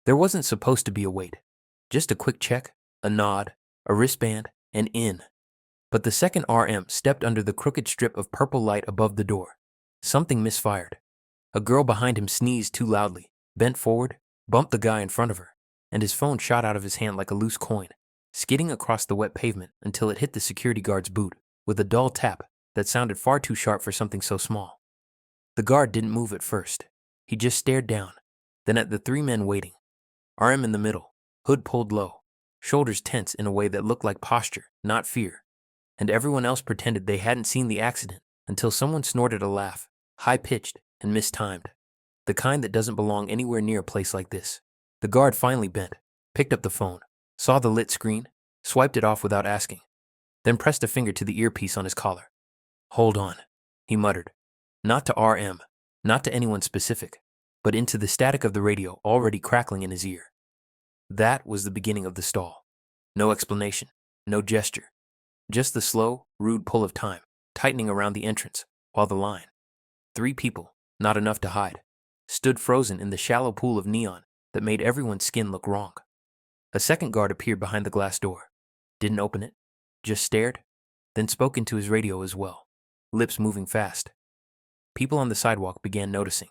There wasn't supposed to be a wait. Just a quick check, a nod, a wristband, and in. But the second RM stepped under the crooked strip of purple light above the door, something misfired. A girl behind him sneezed too loudly, bent forward, bumped the guy in front of her, and his phone shot out of his hand like a loose coin, skidding across the wet pavement until it hit the security guard's boot with a dull tap that sounded far too sharp for something so small. The guard didn't move at first. He just stared down, then at the three men waiting. RM in the middle, hood pulled low, shoulders tense in a way that looked like posture, not fear. And everyone else pretended they hadn't seen the accident until someone snorted a laugh, high-pitched and mistimed. The kind that doesn't belong anywhere near a place like this. The guard finally bent, picked up the phone, saw the lit screen, swiped it off without asking, then pressed a finger to the earpiece on his collar. "Hold on," he muttered. Not to RM, not to anyone specific, but into the static of the radio already crackling in his ear. That was the beginning of the stall. No explanation, no gesture. Just the slow, rude pull of time, tightening around the entrance, while the line. 3 people, not enough to hide, stood frozen in the shallow pool of neon that made everyone's skin look wrong. A second guard appeared behind the glass door. Didn't open it, just stared, then spoke into his radio as well, lips moving fast. People on the sidewalk began noticing.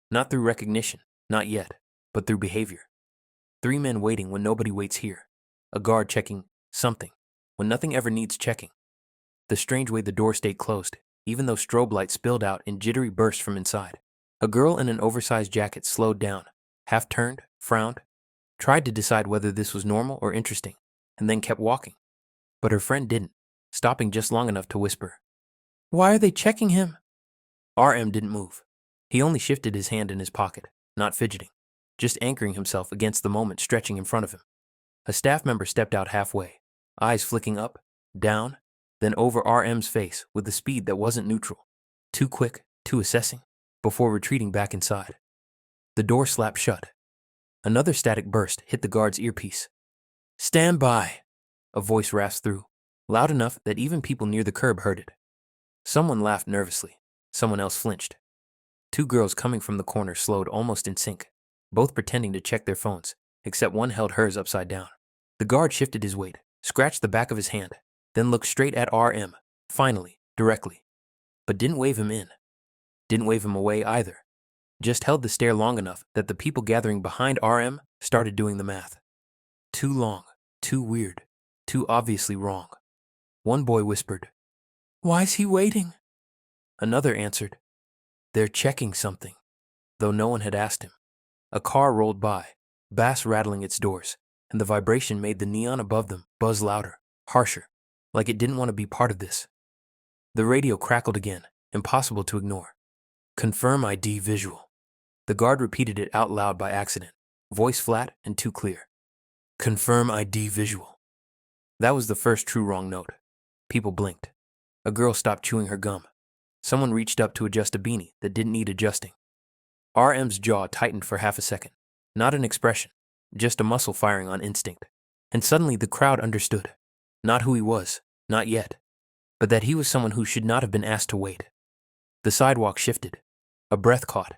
Not through recognition, not yet, but through behavior. 3 men waiting when nobody waits here. A guard checking something when nothing ever needs checking. The strange way the door stayed closed, even though strobe light spilled out in jittery bursts from inside. A girl in an oversized jacket slowed down, half turned, frowned, tried to decide whether this was normal or interesting, and then kept walking. But her friend didn't, stopping just long enough to whisper, "Why are they checking him?" RM didn't move. He only shifted his hand in his pocket, not fidgeting, just anchoring himself against the moment stretching in front of him. A staff member stepped out halfway, eyes flicking up, down, then over RM's face with a speed that wasn't neutral. Too quick, too assessing, before retreating back inside. The door slapped shut. Another static burst hit the guard's earpiece. "Stand by," a voice rasped through, loud enough that even people near the curb heard it. Someone laughed nervously. Someone else flinched. 2 girls coming from the corner slowed almost in sync, both pretending to check their phones, except one held hers upside down. The guard shifted his weight, scratched the back of his hand, then looked straight at RM, finally, directly. But didn't wave him in. Didn't wave him away either. Just held the stare long enough that the people gathering behind RM started doing the math. Too long, too weird, too obviously wrong. One boy whispered, "Why's he waiting?" Another answered, "They're checking something," though no one had asked him. A car rolled by, bass rattling its doors, and the vibration made the neon above them buzz louder, harsher, like it didn't want to be part of this. The radio crackled again, impossible to ignore. "Confirm ID visual." The guard repeated it out loud by accident, voice flat and too clear. "Confirm ID visual." That was the first true wrong note. People blinked. A girl stopped chewing her gum. Someone reached up to adjust a beanie that didn't need adjusting. RM's jaw tightened for half a second. Not an expression, just a muscle firing on instinct. And suddenly the crowd understood. Not who he was, not yet, but that he was someone who should not have been asked to wait. The sidewalk shifted. A breath caught.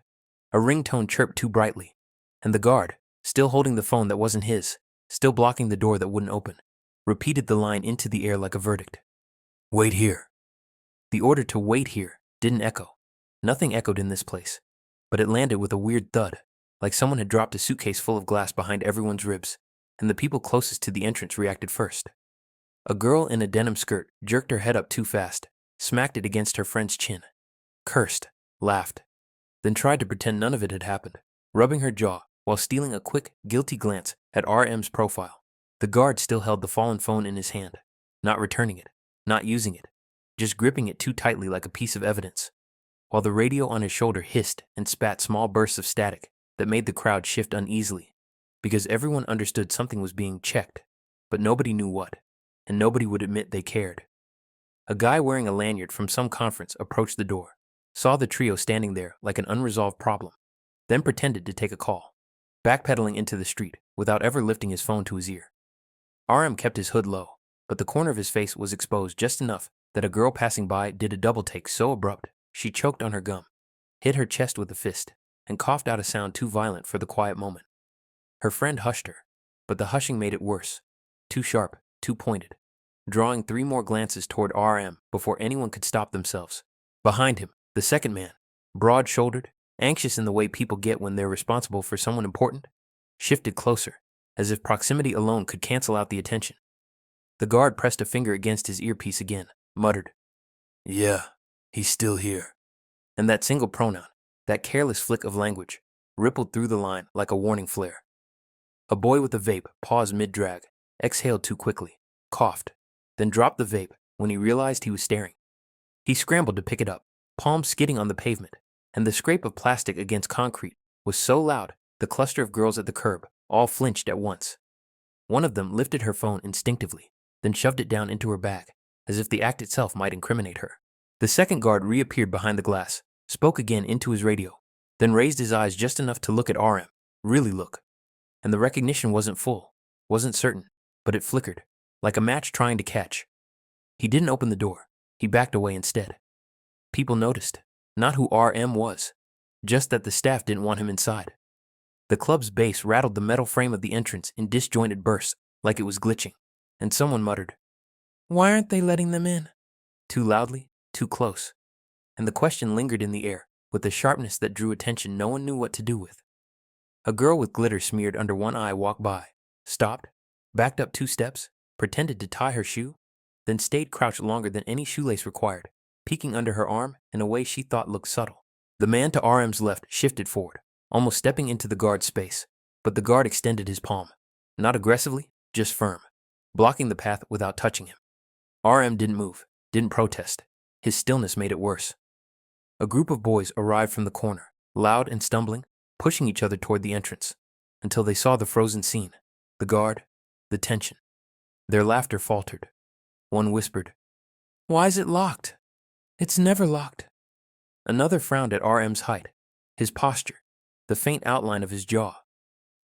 A ringtone chirped too brightly. And the guard, still holding the phone that wasn't his, still blocking the door that wouldn't open, repeated the line into the air like a verdict. "Wait here." The order to wait here didn't echo. Nothing echoed in this place, but it landed with a weird thud, like someone had dropped a suitcase full of glass behind everyone's ribs, and the people closest to the entrance reacted first. A girl in a denim skirt jerked her head up too fast, smacked it against her friend's chin, cursed, laughed, then tried to pretend none of it had happened, rubbing her jaw while stealing a quick, guilty glance at RM's profile. The guard still held the fallen phone in his hand, not returning it, not using it, just gripping it too tightly like a piece of evidence, while the radio on his shoulder hissed and spat small bursts of static that made the crowd shift uneasily, because everyone understood something was being checked, but nobody knew what, and nobody would admit they cared. A guy wearing a lanyard from some conference approached the door, saw the trio standing there like an unresolved problem, then pretended to take a call, backpedaling into the street without ever lifting his phone to his ear. RM kept his hood low, but the corner of his face was exposed just enough that a girl passing by did a double take so abrupt she choked on her gum, hit her chest with a fist, and coughed out a sound too violent for the quiet moment. Her friend hushed her, but the hushing made it worse. Too sharp, too pointed, drawing 3 more glances toward RM before anyone could stop themselves. Behind him, the second man, broad-shouldered, anxious in the way people get when they're responsible for someone important, shifted closer, as if proximity alone could cancel out the attention. The guard pressed a finger against his earpiece again, muttered, "Yeah, he's still here." And that single pronoun, that careless flick of language, rippled through the line like a warning flare. A boy with a vape paused mid-drag, exhaled too quickly, coughed, then dropped the vape when he realized he was staring. He scrambled to pick it up, palms skidding on the pavement, and the scrape of plastic against concrete was so loud the cluster of girls at the curb all flinched at once. One of them lifted her phone instinctively, then shoved it down into her bag, as if the act itself might incriminate her. The second guard reappeared behind the glass, spoke again into his radio, then raised his eyes just enough to look at RM, really look. And the recognition wasn't full, wasn't certain, but it flickered, like a match trying to catch. He didn't open the door, he backed away instead. People noticed, not who RM was, just that the staff didn't want him inside. The club's bass rattled the metal frame of the entrance in disjointed bursts, like it was glitching, and someone muttered, "Why aren't they letting them in?" Too loudly, too close. And the question lingered in the air, with a sharpness that drew attention no one knew what to do with. A girl with glitter smeared under one eye walked by, stopped, backed up 2 steps, pretended to tie her shoe, then stayed crouched longer than any shoelace required, peeking under her arm in a way she thought looked subtle. The man to RM's left shifted forward, almost stepping into the guard's space, but the guard extended his palm, not aggressively, just firm, blocking the path without touching him. RM didn't move, didn't protest. His stillness made it worse. A group of boys arrived from the corner, loud and stumbling, pushing each other toward the entrance, until they saw the frozen scene, the guard, the tension. Their laughter faltered. One whispered, "Why is it locked? It's never locked." Another frowned at RM's height, his posture, the faint outline of his jaw.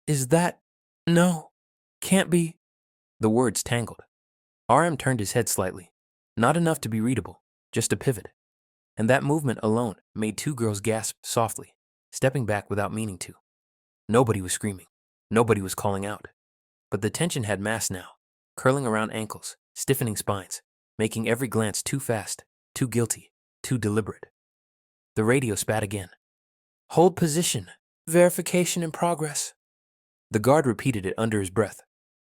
"Is that? No, can't be." The words tangled. RM turned his head slightly, not enough to be readable, just a pivot. And that movement alone made 2 girls gasp softly, stepping back without meaning to. Nobody was screaming. Nobody was calling out. But the tension had mass now, curling around ankles, stiffening spines, making every glance too fast, too guilty, too deliberate. The radio spat again. "Hold position. Verification in progress." The guard repeated it under his breath,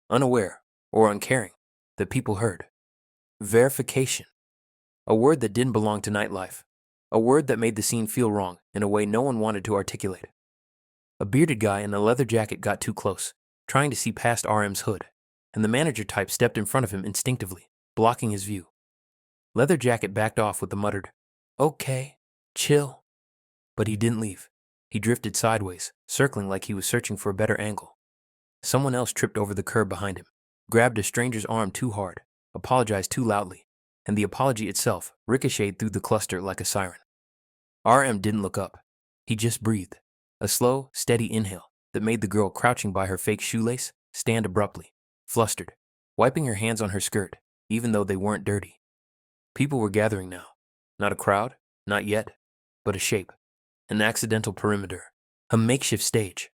unaware, or uncaring, that people heard. Verification. A word that didn't belong to nightlife. A word that made the scene feel wrong in a way no one wanted to articulate. A bearded guy in a leather jacket got too close, trying to see past RM's hood, and the manager type stepped in front of him instinctively, blocking his view. Leather jacket backed off with a muttered, "Okay, chill." But he didn't leave. He drifted sideways, circling like he was searching for a better angle. Someone else tripped over the curb behind him, grabbed a stranger's arm too hard, apologized too loudly, and the apology itself ricocheted through the cluster like a siren. RM didn't look up. He just breathed, a slow, steady inhale that made the girl crouching by her fake shoelace stand abruptly, flustered, wiping her hands on her skirt, even though they weren't dirty. People were gathering now. Not a crowd, not yet, but a shape, an accidental perimeter, a makeshift stage.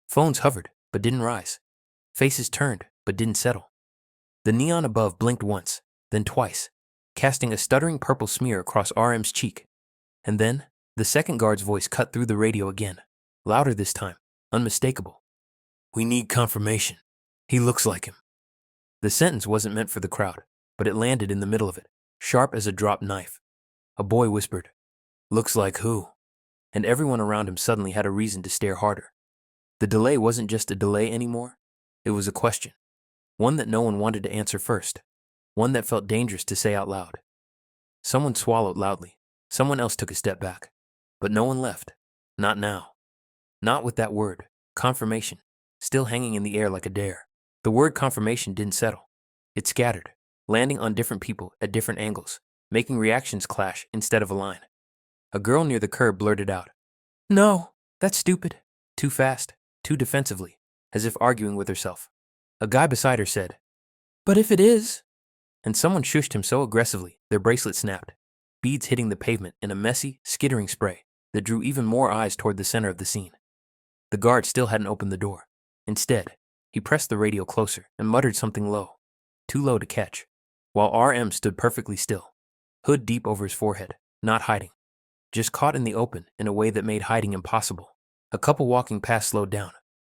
Phones hovered, but didn't rise. Faces turned, but didn't settle. The neon above blinked once, then twice, casting a stuttering purple smear across RM's cheek. And then, the second guard's voice cut through the radio again, louder this time, unmistakable. "We need confirmation. He looks like him." The sentence wasn't meant for the crowd, but it landed in the middle of it, sharp as a dropped knife. A boy whispered, "Looks like who?" And everyone around him suddenly had a reason to stare harder. The delay wasn't just a delay anymore. It was a question. One that no one wanted to answer first. One that felt dangerous to say out loud. Someone swallowed loudly. Someone else took a step back. But no one left. Not now. Not with that word, confirmation, still hanging in the air like a dare. The word confirmation didn't settle. It scattered, landing on different people at different angles, making reactions clash instead of align. A girl near the curb blurted out, "No, that's stupid." Too fast, too defensively, as if arguing with herself. A guy beside her said, "But if it is?" And someone shushed him so aggressively their bracelet snapped, beads hitting the pavement in a messy, skittering spray that drew even more eyes toward the center of the scene. The guard still hadn't opened the door. Instead, he pressed the radio closer and muttered something low, too low to catch, while RM stood perfectly still, hood deep over his forehead, not hiding, just caught in the open in a way that made hiding impossible. A couple walking past slowed down,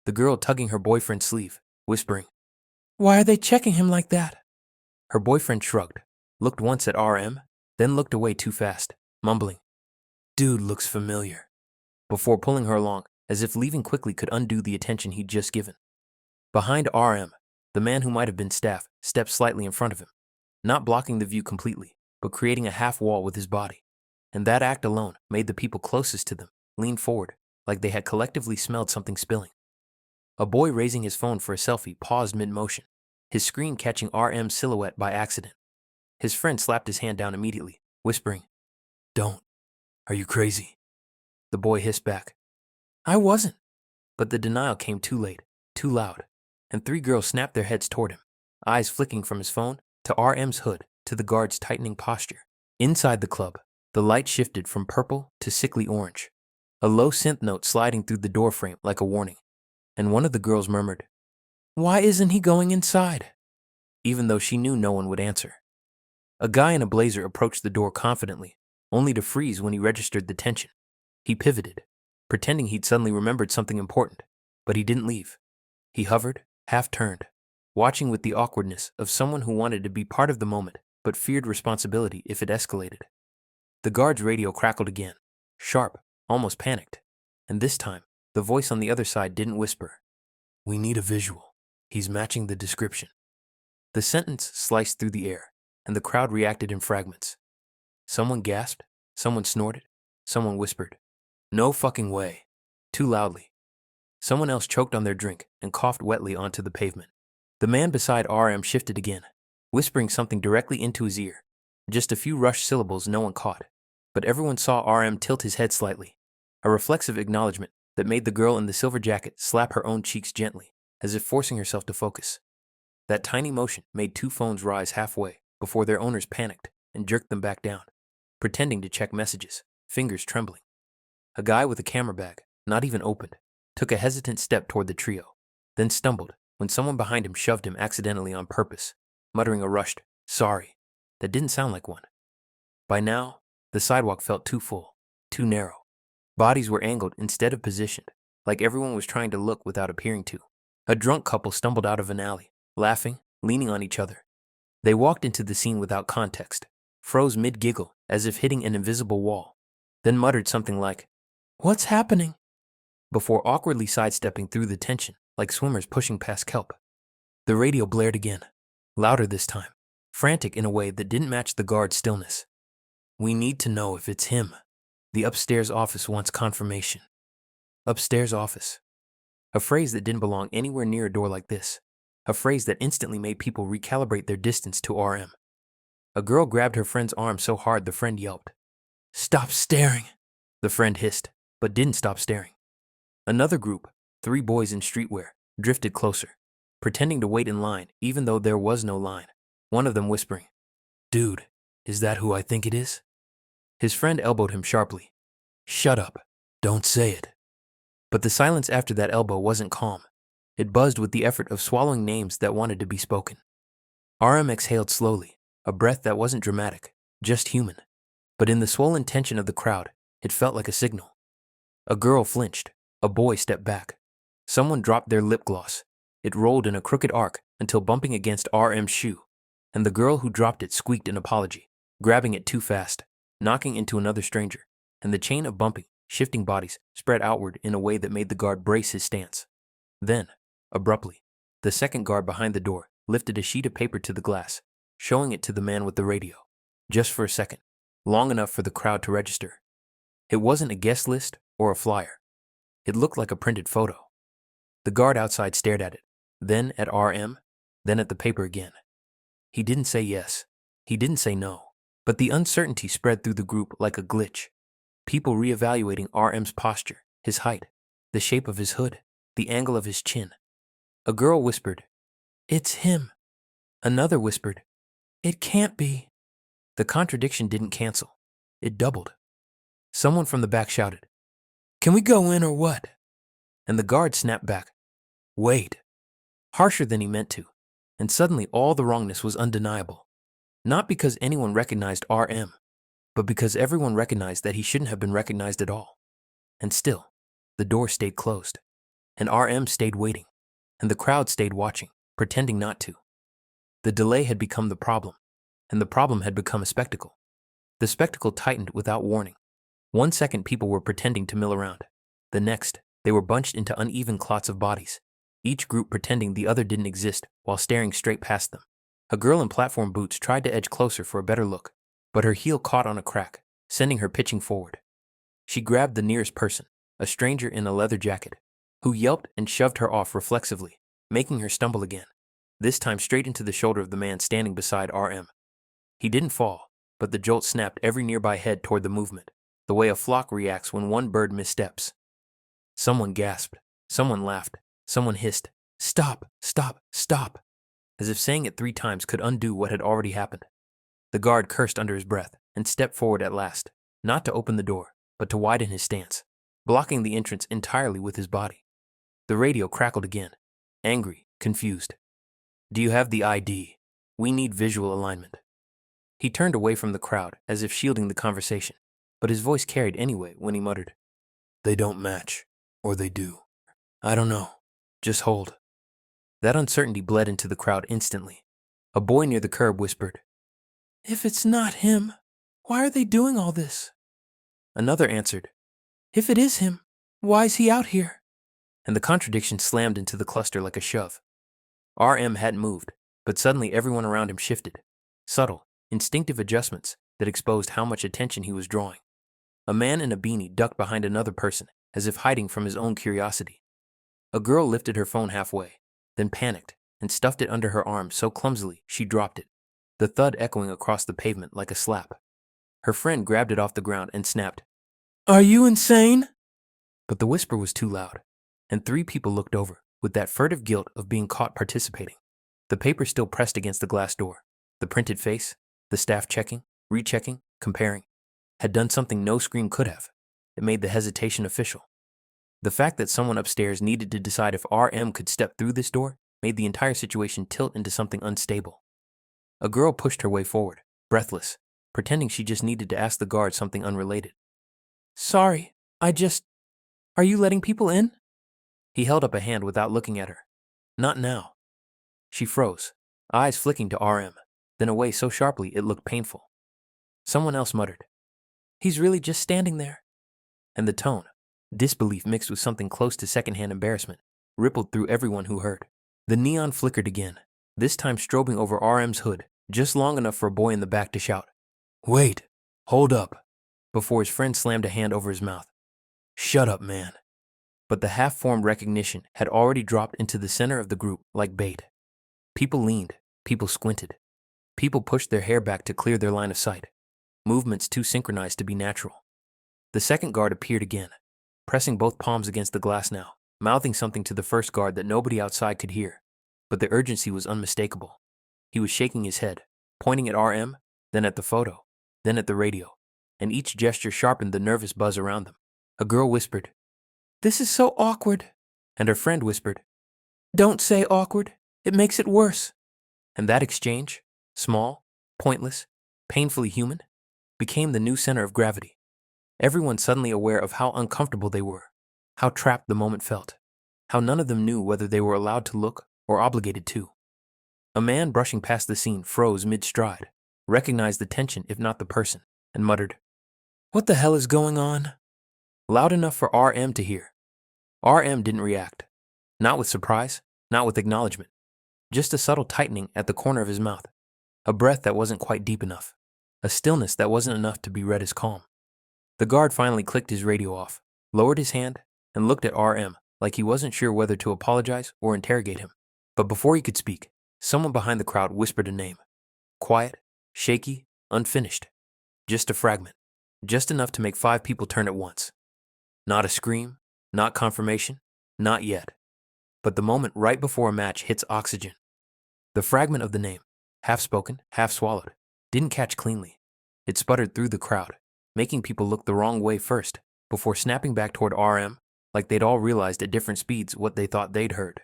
the girl tugging her boyfriend's sleeve, whispering, "Why are they checking him like that?" Her boyfriend shrugged, looked once at RM, then looked away too fast, mumbling, "Dude looks familiar," before pulling her along, as if leaving quickly could undo the attention he'd just given. Behind RM, the man who might have been staff stepped slightly in front of him, not blocking the view completely, but creating a half wall with his body. And that act alone made the people closest to them lean forward, like they had collectively smelled something spilling. A boy raising his phone for a selfie paused mid-motion, his screen catching RM's silhouette by accident. His friend slapped his hand down immediately, whispering, "Don't. Are you crazy?" The boy hissed back, "I wasn't." But the denial came too late, too loud, and three girls snapped their heads toward him, eyes flicking from his phone to RM's hood to the guard's tightening posture. Inside the club, the light shifted from purple to sickly orange, a low synth note sliding through the doorframe like a warning, and one of the girls murmured, "Why isn't he going inside?" even though she knew no one would answer. A guy in a blazer approached the door confidently, only to freeze when he registered the tension. He pivoted, pretending he'd suddenly remembered something important, but he didn't leave. He hovered, half-turned, watching with the awkwardness of someone who wanted to be part of the moment but feared responsibility if it escalated. The guard's radio crackled again, sharp, almost panicked, and this time, the voice on the other side didn't whisper, "We need a visual. He's matching the description." The sentence sliced through the air, and the crowd reacted in fragments. Someone gasped, someone snorted, someone whispered, "No fucking way," too loudly. Someone else choked on their drink and coughed wetly onto the pavement. The man beside RM shifted again, whispering something directly into his ear. Just a few rushed syllables no one caught, but everyone saw RM tilt his head slightly, a reflexive acknowledgement that made the girl in the silver jacket slap her own cheeks gently, as if forcing herself to focus. That tiny motion made two phones rise halfway before their owners panicked and jerked them back down, pretending to check messages, fingers trembling. A guy with a camera bag, not even opened, took a hesitant step toward the trio, then stumbled when someone behind him shoved him accidentally on purpose, muttering a rushed, "Sorry," that didn't sound like one. By now, the sidewalk felt too full, too narrow. Bodies were angled instead of positioned, like everyone was trying to look without appearing to. A drunk couple stumbled out of an alley, laughing, leaning on each other. They walked into the scene without context, froze mid-giggle as if hitting an invisible wall, then muttered something like, "What's happening?" before awkwardly sidestepping through the tension like swimmers pushing past kelp. The radio blared again, louder this time, frantic in a way that didn't match the guard's stillness. "We need to know if it's him. The upstairs office wants confirmation." Upstairs office. A phrase that didn't belong anywhere near a door like this. A phrase that instantly made people recalibrate their distance to RM. A girl grabbed her friend's arm so hard the friend yelped. "Stop staring," the friend hissed, but didn't stop staring. Another group, three boys in streetwear, drifted closer, pretending to wait in line even though there was no line, one of them whispering, "Dude, is that who I think it is?" His friend elbowed him sharply. "Shut up. Don't say it." But the silence after that elbow wasn't calm. It buzzed with the effort of swallowing names that wanted to be spoken. RM exhaled slowly, a breath that wasn't dramatic, just human. But in the swollen tension of the crowd, it felt like a signal. A girl flinched. A boy stepped back. Someone dropped their lip gloss. It rolled in a crooked arc until bumping against RM's shoe, and the girl who dropped it squeaked an apology, grabbing it too fast, knocking into another stranger, and the chain of bumping, shifting bodies spread outward in a way that made the guard brace his stance. Then, abruptly, the second guard behind the door lifted a sheet of paper to the glass, showing it to the man with the radio. Just for a second, long enough for the crowd to register. It wasn't a guest list or a flyer. It looked like a printed photo. The guard outside stared at it, then at RM, then at the paper again. He didn't say yes. He didn't say no. But the uncertainty spread through the group like a glitch. People reevaluating RM's posture, his height, the shape of his hood, the angle of his chin. A girl whispered, "It's him." Another whispered, "It can't be." The contradiction didn't cancel. It doubled. Someone from the back shouted, "Can we go in or what?" And the guard snapped back, Wait. Harsher than he meant to, and suddenly all the wrongness was undeniable. Not because anyone recognized RM, but because everyone recognized that he shouldn't have been recognized at all. And still, the door stayed closed, and RM stayed waiting, and the crowd stayed watching, pretending not to. The delay had become the problem, and the problem had become a spectacle. The spectacle tightened without warning. 1 second people were pretending to mill around. The next, they were bunched into uneven clots of bodies, each group pretending the other didn't exist while staring straight past them. A girl in platform boots tried to edge closer for a better look, but her heel caught on a crack, sending her pitching forward. She grabbed the nearest person, a stranger in a leather jacket, who yelped and shoved her off reflexively, making her stumble again, this time straight into the shoulder of the man standing beside RM. He didn't fall, but the jolt snapped every nearby head toward the movement, the way a flock reacts when one bird missteps. Someone gasped, someone laughed, someone hissed, "Stop, stop, stop," as if saying it 3 times could undo what had already happened. The guard cursed under his breath and stepped forward at last, not to open the door, but to widen his stance, blocking the entrance entirely with his body. The radio crackled again, angry, confused. "Do you have the ID? We need visual alignment." He turned away from the crowd as if shielding the conversation, but his voice carried anyway when he muttered, "They don't match, or they do. I don't know. Just hold." That uncertainty bled into the crowd instantly. A boy near the curb whispered, "If it's not him, why are they doing all this?" Another answered, "If it is him, why is he out here?" And the contradiction slammed into the cluster like a shove. RM hadn't moved, but suddenly everyone around him shifted. Subtle, instinctive adjustments that exposed how much attention he was drawing. A man in a beanie ducked behind another person, as if hiding from his own curiosity. A girl lifted her phone halfway, then panicked and stuffed it under her arm so clumsily she dropped it, the thud echoing across the pavement like a slap. Her friend grabbed it off the ground and snapped, "Are you insane?" But the whisper was too loud, and 3 people looked over, with that furtive guilt of being caught participating. The paper still pressed against the glass door. The printed face, the staff checking, rechecking, comparing, had done something no scream could have. It made the hesitation official. The fact that someone upstairs needed to decide if RM could step through this door made the entire situation tilt into something unstable. A girl pushed her way forward, breathless, pretending she just needed to ask the guard something unrelated. "Sorry, are you letting people in?" He held up a hand without looking at her. "Not now." She froze, eyes flicking to RM, then away so sharply it looked painful. Someone else muttered, "He's really just standing there." And the tone, disbelief mixed with something close to secondhand embarrassment, rippled through everyone who heard. The neon flickered again, this time strobing over RM's hood, just long enough for a boy in the back to shout, "Wait, hold up," before his friend slammed a hand over his mouth. "Shut up, man." But the half-formed recognition had already dropped into the center of the group like bait. People leaned, people squinted. People pushed their hair back to clear their line of sight, movements too synchronized to be natural. The second guard appeared again, pressing both palms against the glass now, mouthing something to the first guard that nobody outside could hear, but the urgency was unmistakable. He was shaking his head, pointing at RM, then at the photo, then at the radio, and each gesture sharpened the nervous buzz around them. A girl whispered, "This is so awkward," and her friend whispered, "Don't say awkward, it makes it worse." And that exchange, small, pointless, painfully human, became the new center of gravity. Everyone suddenly aware of how uncomfortable they were, how trapped the moment felt, how none of them knew whether they were allowed to look or obligated to. A man brushing past the scene froze mid-stride, recognized the tension if not the person, and muttered, "What the hell is going on?" Loud enough for RM to hear. RM didn't react, not with surprise, not with acknowledgement, just a subtle tightening at the corner of his mouth, a breath that wasn't quite deep enough, a stillness that wasn't enough to be read as calm. The guard finally clicked his radio off, lowered his hand, and looked at RM like he wasn't sure whether to apologize or interrogate him. But before he could speak, someone behind the crowd whispered a name. Quiet, shaky, unfinished. Just a fragment. Just enough to make 5 people turn at once. Not a scream, not confirmation, not yet. But the moment right before a match hits oxygen. The fragment of the name, half spoken, half swallowed, didn't catch cleanly. It sputtered through the crowd, making people look the wrong way first, before snapping back toward RM, like they'd all realized at different speeds what they thought they'd heard.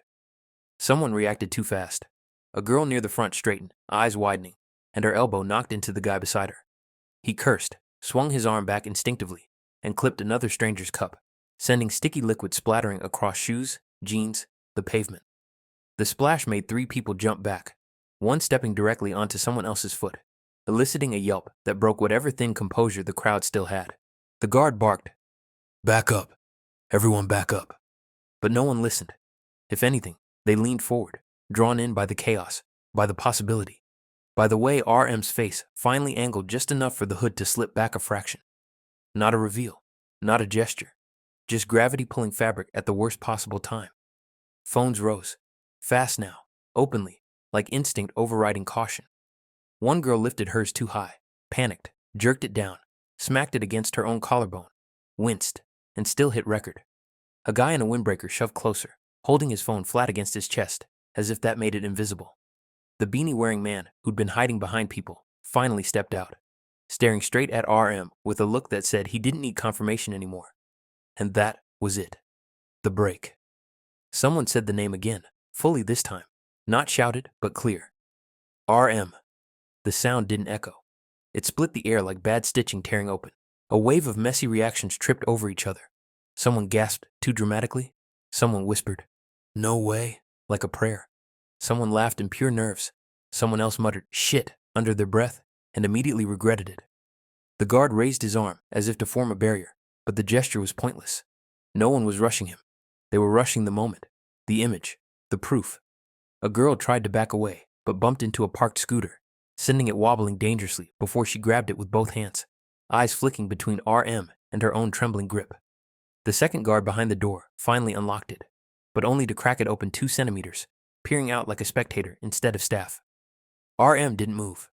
Someone reacted too fast. A girl near the front straightened, eyes widening, and her elbow knocked into the guy beside her. He cursed, swung his arm back instinctively, and clipped another stranger's cup, sending sticky liquid splattering across shoes, jeans, the pavement. The splash made 3 people jump back, one stepping directly onto someone else's foot, eliciting a yelp that broke whatever thin composure the crowd still had. The guard barked, "Back up. Everyone back up." But no one listened. If anything, they leaned forward, drawn in by the chaos, by the possibility, by the way RM's face finally angled just enough for the hood to slip back a fraction. Not a reveal, not a gesture, just gravity pulling fabric at the worst possible time. Phones rose, fast now, openly, like instinct overriding caution. One girl lifted hers too high, panicked, jerked it down, smacked it against her own collarbone, winced, and still hit record. A guy in a windbreaker shoved closer, holding his phone flat against his chest, as if that made it invisible. The beanie-wearing man, who'd been hiding behind people, finally stepped out, staring straight at RM with a look that said he didn't need confirmation anymore. And that was it. The break. Someone said the name again, fully this time, not shouted, but clear. RM. The sound didn't echo. It split the air like bad stitching tearing open. A wave of messy reactions tripped over each other. Someone gasped too dramatically. Someone whispered, "No way," like a prayer. Someone laughed in pure nerves. Someone else muttered, "Shit," under their breath, and immediately regretted it. The guard raised his arm as if to form a barrier, but the gesture was pointless. No one was rushing him. They were rushing the moment, the image, the proof. A girl tried to back away, but bumped into a parked scooter, sending it wobbling dangerously before she grabbed it with both hands, eyes flicking between RM and her own trembling grip. The second guard behind the door finally unlocked it, but only to crack it open 2 centimeters, peering out like a spectator instead of staff. RM didn't move.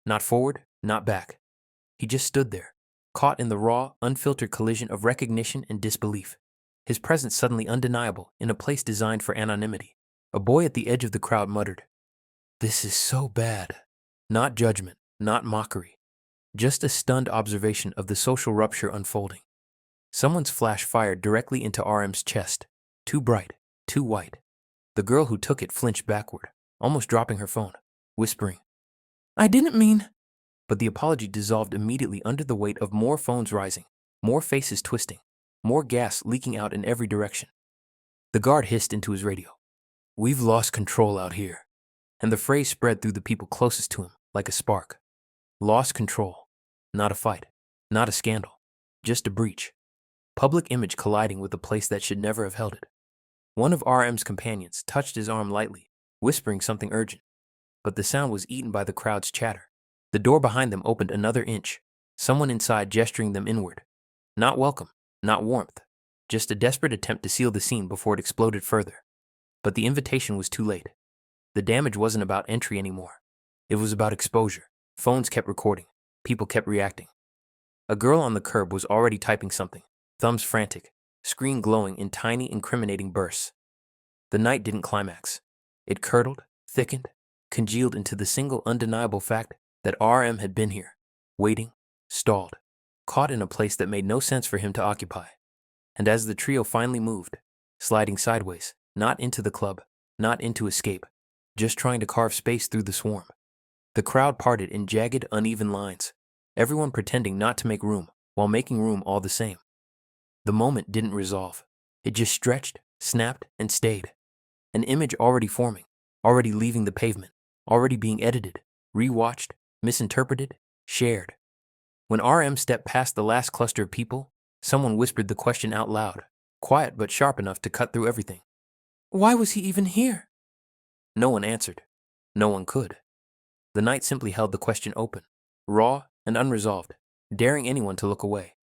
Not forward, not back. He just stood there, caught in the raw, unfiltered collision of recognition and disbelief, his presence suddenly undeniable in a place designed for anonymity. A boy at the edge of the crowd muttered, "This is so bad." Not judgment, not mockery, just a stunned observation of the social rupture unfolding. Someone's flash fired directly into RM's chest, too bright, too white. The girl who took it flinched backward, almost dropping her phone, whispering, "I didn't mean..." But the apology dissolved immediately under the weight of more phones rising, more faces twisting, more gas leaking out in every direction. The guard hissed into his radio, "We've lost control out here." And the phrase spread through the people closest to him like a spark. Lost control. Not a fight, not a scandal, just a breach. Public image colliding with a place that should never have held it. One of RM's companions touched his arm lightly, whispering something urgent. But the sound was eaten by the crowd's chatter. The door behind them opened another inch, someone inside gesturing them inward. Not welcome, not warmth, just a desperate attempt to seal the scene before it exploded further. But the invitation was too late. The damage wasn't about entry anymore. It was about exposure. Phones kept recording. People kept reacting. A girl on the curb was already typing something, thumbs frantic, screen glowing in tiny, incriminating bursts. The night didn't climax. It curdled, thickened, congealed into the single undeniable fact that RM had been here, waiting, stalled, caught in a place that made no sense for him to occupy. And as the trio finally moved, sliding sideways, not into the club, not into escape, just trying to carve space through the swarm, the crowd parted in jagged, uneven lines, everyone pretending not to make room while making room all the same. The moment didn't resolve. It just stretched, snapped, and stayed. An image already forming, already leaving the pavement, already being edited, rewatched, misinterpreted, shared. When RM stepped past the last cluster of people, someone whispered the question out loud, quiet but sharp enough to cut through everything. "Why was he even here?" No one answered. No one could. The night simply held the question open, raw and unresolved, daring anyone to look away.